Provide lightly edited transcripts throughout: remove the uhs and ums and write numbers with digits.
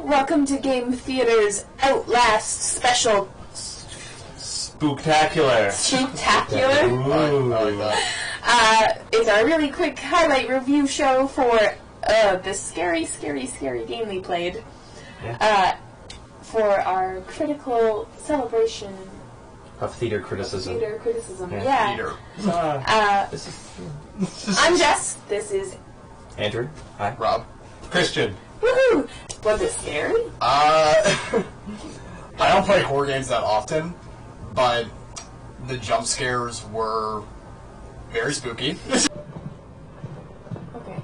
Welcome to Game Theater's Outlast special. Spooktacular. It's our really quick highlight review show for this scary game we played. Yeah. For our critical celebration Of theater criticism. Yeah. I'm Jess. This is Andrew. Hi. Rob. Christian. Woohoo! Was it scary? I don't play horror games that often, but the jump scares were very spooky. Okay.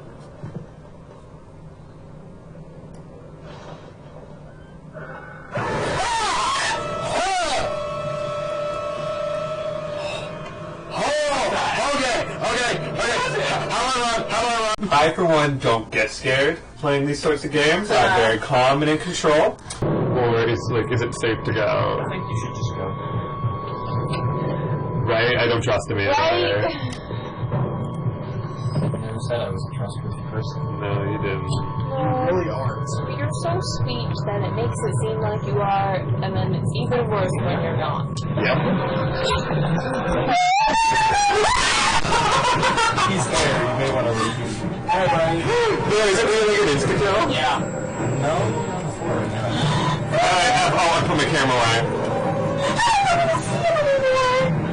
I, for one, don't get scared playing these sorts of games. I'm very calm and in control. Or is it safe to go? I think you should just go. Right? I don't trust him either. Right. I never said I was a trustworthy person. No, you didn't. You really aren't. But you're so sweet that it makes it seem like you are, and then it's even worse when you're not. Yep. He's there. You may want to leave. Hi, Brian. Is it really like an insta-kill? Yeah. No, not before. I put my camera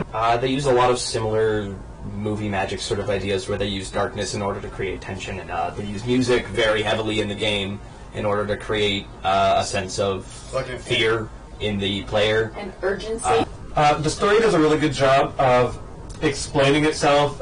away. They use a lot of similar movie magic sort of ideas where they use darkness in order to create tension, and they use music very heavily in the game in order to create a sense of fear in the player. And urgency. The story does a really good job of explaining itself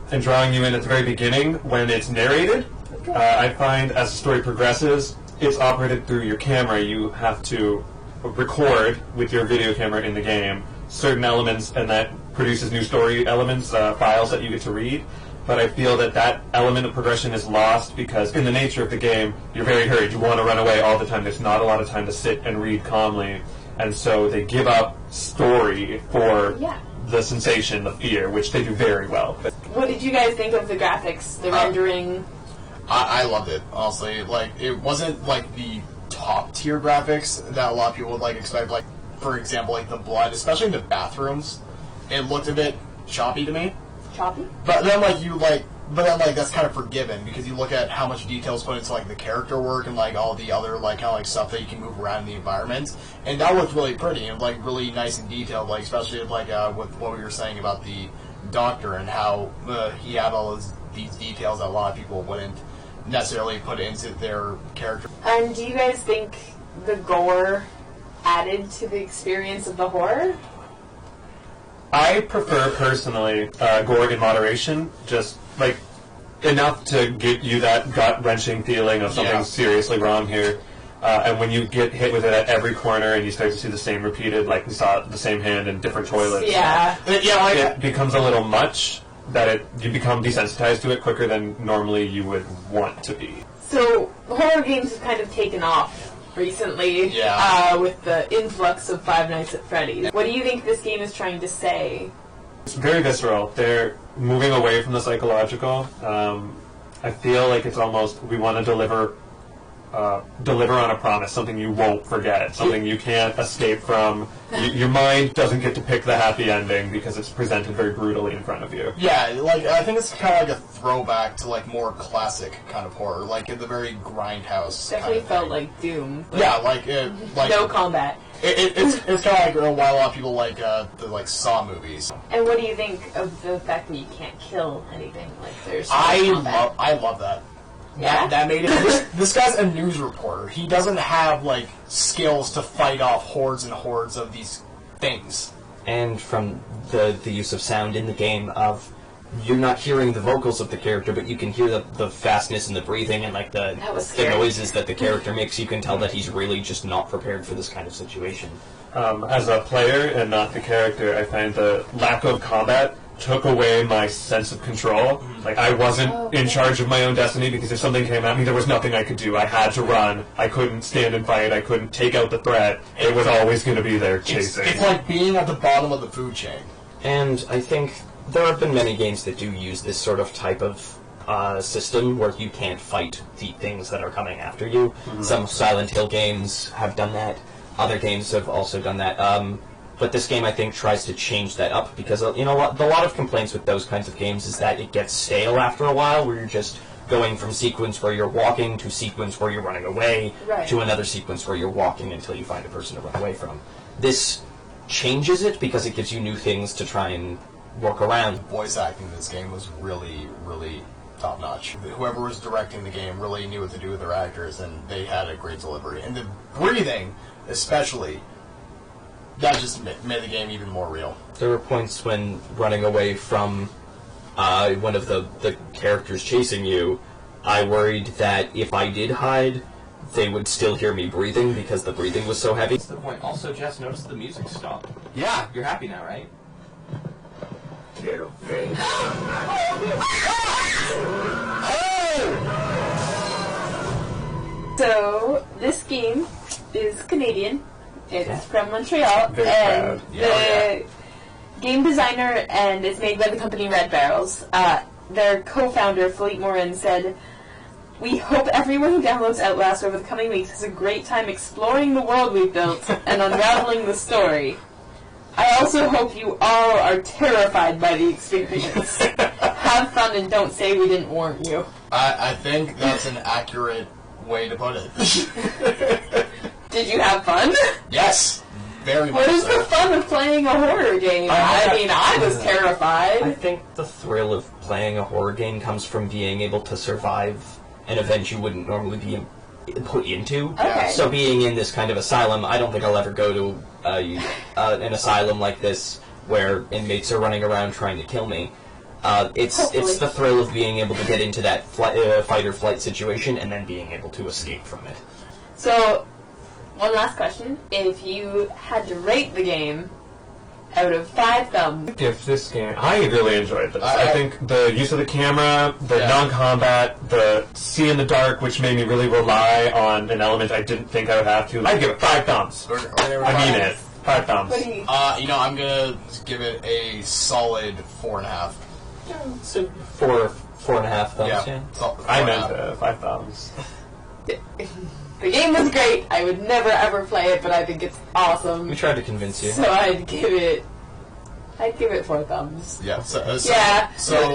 and drawing you in at the very beginning when it's narrated. Okay. I find as the story progresses, it's operated through your camera. You have to record with your video camera in the game certain elements, and that produces new story elements, files that you get to read. But I feel that element of progression is lost because in the nature of the game, you're very hurried. You want to run away all the time. There's not a lot of time to sit and read calmly. And so they give up story for the sensation, the fear, which they do very well. What did you guys think of the graphics, the rendering? I loved it, honestly. Like, it wasn't like the top tier graphics that a lot of people would expect. Like, for example, like the blood, especially in the bathrooms, it looked a bit choppy to me. Choppy? But then that's kind of forgiven because you look at how much detail is put into the character work and all the other stuff that you can move around in the environment, and that looked really pretty and really nice and detailed. Especially with what we were saying about the doctor and how he had all these details that a lot of people wouldn't necessarily put into their character. And do you guys think the gore added to the experience of the horror? I prefer, personally, gore in moderation, just, enough to give you that gut-wrenching feeling of something seriously wrong here. And when you get hit with it at every corner and you start to see the same repeated, we saw the same hand in different toilets. It becomes a little much that you become desensitized to it quicker than normally you would want to be. So, horror games have kind of taken off recently with the influx of Five Nights at Freddy's. What do you think this game is trying to say? It's very visceral. They're moving away from the psychological. I feel like it's almost, we want to deliver on a promise, something you won't forget, something you can't escape from. Your mind doesn't get to pick the happy ending because it's presented very brutally in front of you. Yeah, I think it's kind of a throwback to more classic kind of horror, in the very grindhouse. Definitely felt like Doom. Yeah, no combat. It's kind of why a lot of people like the Saw movies. And what do you think of the fact that you can't kill anything? There's I love that. Yeah? That made it. This guy's a news reporter. He doesn't have skills to fight off hordes and hordes of these things. And from the use of sound in the game, you're not hearing the vocals of the character, but you can hear the fastness and the breathing and the noises that the character makes. You can tell that he's really just not prepared for this kind of situation. As a player and not the character, I find the lack of combat took away my sense of control. Like, I wasn't in charge of my own destiny, because if something came at me, there was nothing I could do. I had to run. I couldn't stand and fight. I couldn't take out the threat. It was always going to be there chasing. It's like being at the bottom of the food chain. And I think there have been many games that do use this sort of type of system where you can't fight the things that are coming after you. Some Silent Hill games have done that. Other games have also done that. But this game, I think, tries to change that up, because, you know, a lot of complaints with those kinds of games is that it gets stale after a while, where you're just going from sequence where you're walking to sequence where you're running away to another sequence where you're walking until you find a person to run away from. This changes it because it gives you new things to try and work around. Voice acting in this game was really, really top-notch. Whoever was directing the game really knew what to do with their actors, and they had a great delivery. And the breathing, especially, that just made the game even more real. There were points when running away from one of the characters chasing you, I worried that if I did hide, they would still hear me breathing because the breathing was so heavy. That's the point. Also, Jess, notice the music stopped. Yeah. You're happy now, right? Little face. So, this game is Canadian. It's from Montreal, Very and proud. the game designer, and it's made by the company Red Barrels. Their co-founder, Philippe Morin, said, "We hope everyone who downloads Outlast over the coming weeks has a great time exploring the world we've built and unraveling the story. I also hope you all are terrified by the experience. Have fun and don't say we didn't warn you." I think that's an accurate way to put it. Did you have fun? Yes, very much. What is so. the fun of playing a horror game? I mean, I was terrified. I think the thrill of playing a horror game comes from being able to survive an event you wouldn't normally be put into. Okay. So being in this kind of asylum, I don't think I'll ever go to an asylum like this where inmates are running around trying to kill me. It's the thrill of being able to get into that fight or flight situation and then being able to escape from it. So, one last question. If you had to rate the game out of 5 thumbs... Give this game... I really enjoyed this. I think the use of the camera, the non-combat, the see in the dark, which made me really rely on an element I didn't think I would have to. I'd give it 5 thumbs. I mean it. 5 thumbs. What do you... You know, I'm gonna give it a solid 4.5. So 4.5 thumbs, yeah. I I meant 5 thumbs. The game was great. I would never ever play it, but I think it's awesome. We tried to convince you. So I'd give it 4 thumbs. Yeah. So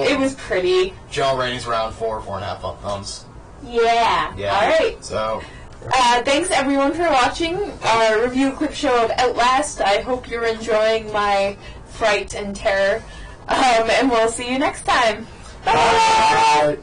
it was pretty. General rating's around 4.5 thumbs. Yeah. All right. So. Thanks everyone for watching our review clip show of Outlast. I hope you're enjoying my fright and terror. And we'll see you next time. Bye. Bye.